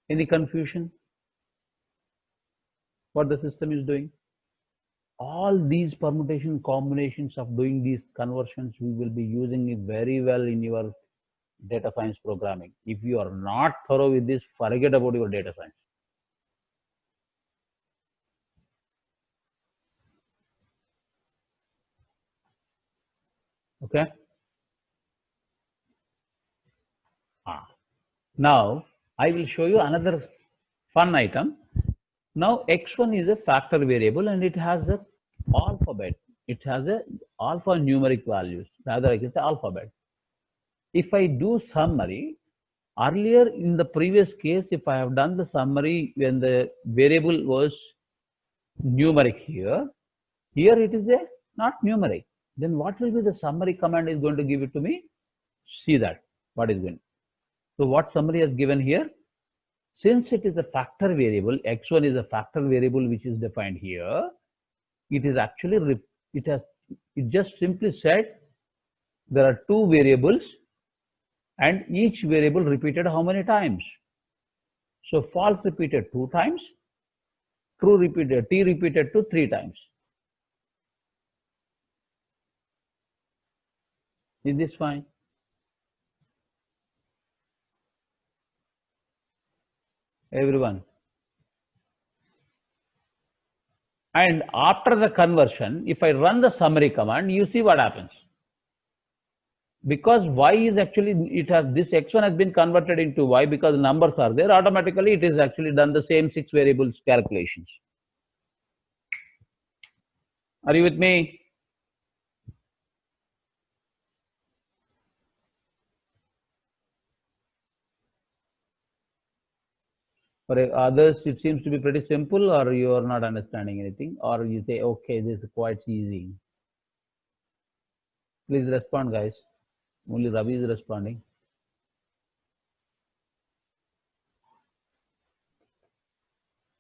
Any confusion? What the system is doing? All these permutation combinations of doing these conversions, we will be using it very well in your data science programming. If you are not thorough with this, forget about your data science. Okay. Now I will show you another fun item. Now x1 is a factor variable and it has the alphabet. It has a alphanumeric values. Rather, I can say alphabet. If I do summary, earlier in the previous case, if I have done the summary when the variable was numeric here it is a not numeric. Then what will be the summary command is going to give it to me? See that what is going. So what summary has given here? Since it is a factor variable, x1 is a factor variable which is defined here. It is actually it just simply said there are two variables and each variable repeated how many times? So false repeated 2 times, true repeated, t repeated to 3 times. Is this fine? Everyone. And after the conversion, if I run the summary command, you see what happens. Because y is actually, this x1 has been converted into y because numbers are there, automatically it is actually done the same 6 variables calculations. Are you with me? For others, it seems to be pretty simple, or you are not understanding anything, or you say, okay, this is quite easy. Please respond, guys. Only Ravi is responding.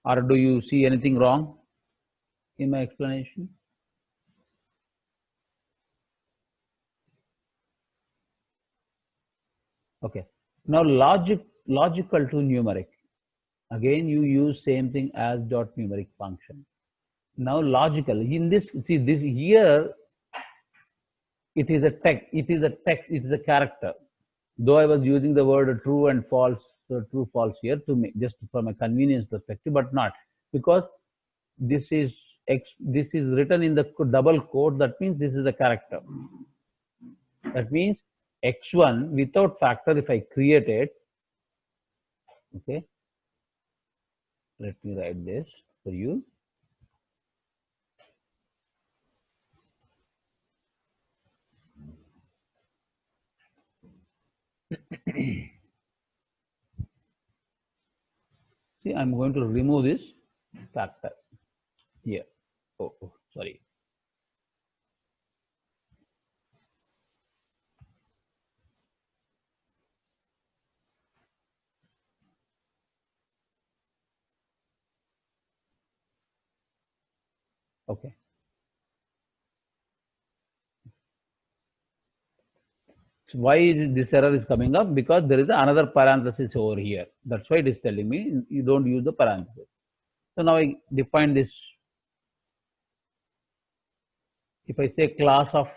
Or do you see anything wrong in my explanation? Okay. Now logical to numeric. Again, you use same thing as dot numeric function. Now logical. In this, see this here, it is a text. It is a character. Though I was using the word true and false, true false here to make just from a convenience perspective, but not because this is written in the double quote. That means this is a character. That means x1 without factor, if I create it, okay, let me write this for you. See, I'm going to remove this factor here. Oh, sorry. Okay. So why this error is coming up? Because there is another parenthesis over here. That's why it is telling me you don't use the parenthesis. So now I define this. If I say class of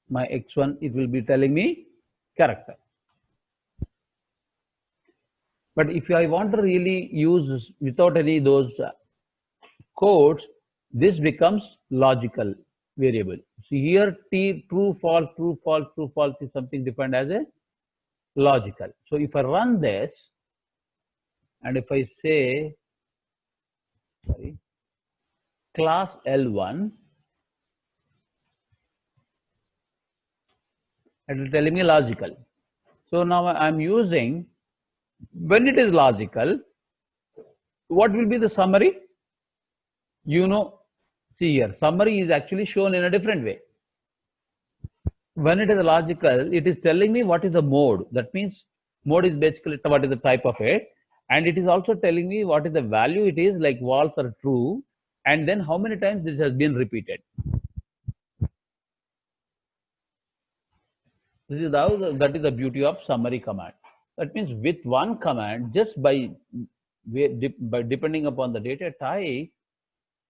my x1, it will be telling me character. But if I want to really use without any those codes, this becomes logical variable. See here, t true false true false true false is something defined as a logical. So if I run this and if I say sorry class L1, it is telling me logical. So now I'm using, when it is logical, what will be the summary? You know, see here, summary is actually shown in a different way. When it is logical, it is telling me what is the mode. That means mode is basically what is the type of it. And it is also telling me what is the value it is, like false or true. And then how many times this has been repeated. This is how that is the beauty of summary command. That means with one command, just by depending upon the data type,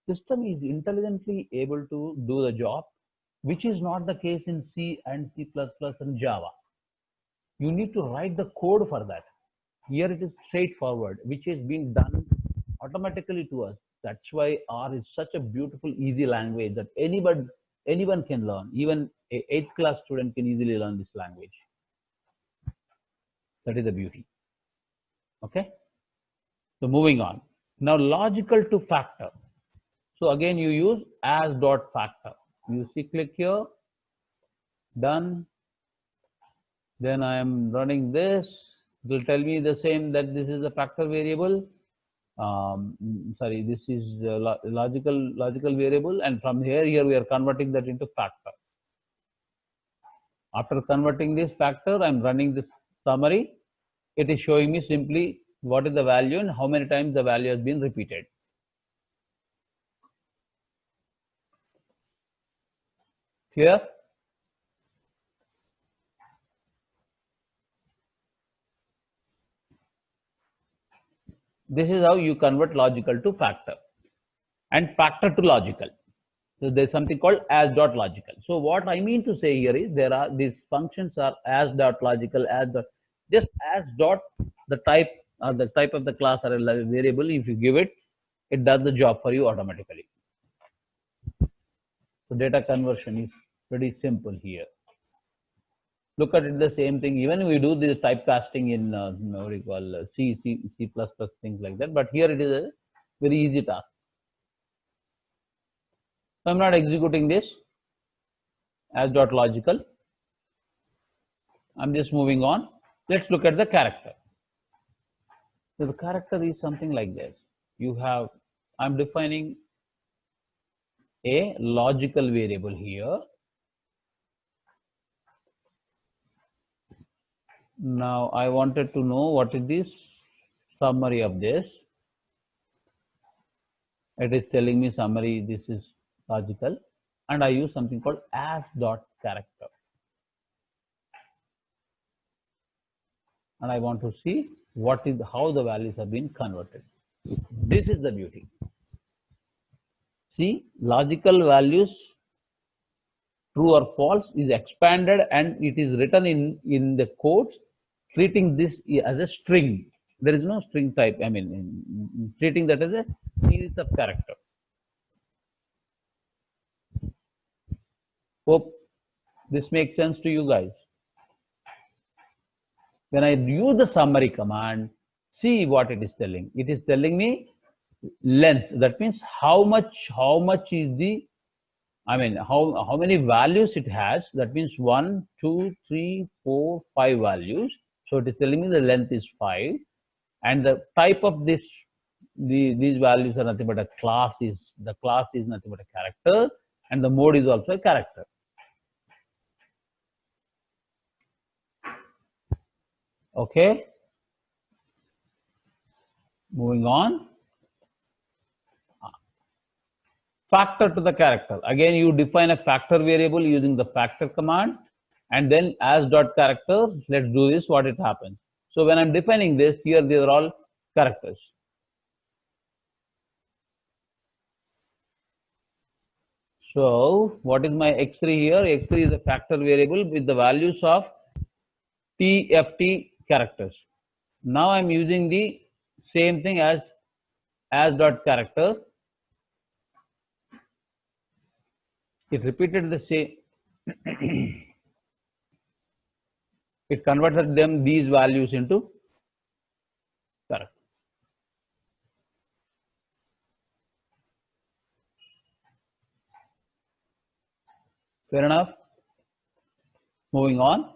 system is intelligently able to do the job, which is not the case in C and C++ and Java. You need to write the code for that. Here it is straightforward, which is being done automatically to us. That's why R is such a beautiful, easy language that anyone can learn. Even a 8th class student can easily learn this language. That is the beauty. Okay. So moving on. Now logical to factor. So again, you use as dot factor. You see, click here, done. Then I am running this. It will tell me the same that this is a factor variable. Sorry, this is logical variable, and from here we are converting that into factor. After converting this factor, I'm running this summary. It is showing me simply what is the value and how many times the value has been repeated. Clear? This is how you convert logical to factor and factor to logical. So there's something called as dot logical. So what I mean to say here is these functions are as dot logical, as dot, just as dot the type of the class or a variable. If you give it, it does the job for you automatically. So data conversion is pretty simple here. Look at it, the same thing. Even we do this typecasting in what do you call C, C++, things like that. But here it is a very easy task. So I'm not executing this as dot logical. I'm just moving on. Let's look at the character. So the character is something like this. You have, I'm defining a logical variable here. Now I wanted to know what is this summary of this. It is telling me summary, this is logical, and I use something called as dot character. And I want to see how the values have been converted. This is the beauty. See, logical values, true or false, is expanded and it is written in the codes, treating this as a string. There is no string type. I mean, treating that as a series of characters. Hope this makes sense to you guys. When I use the summary command, see what it is telling. It is telling me length. That means how much is the, I mean, how many values it has. That means 1, 2, 3, 4, 5 values. So it is telling me the length is 5, and the type of these values are nothing but a class. The class is nothing but a character, and the mode is also a character. Okay. Moving on. Factor to the character. Again, you define a factor variable using the factor command, and then as dot character. Let's do this. What it happens. So when I'm defining this here, these are all characters. So what is my x3 here? X3 is a factor variable with the values of TFT characters. Now I'm using the same thing as dot character. It repeated the same. It converted these values into character. Fair enough. Moving on.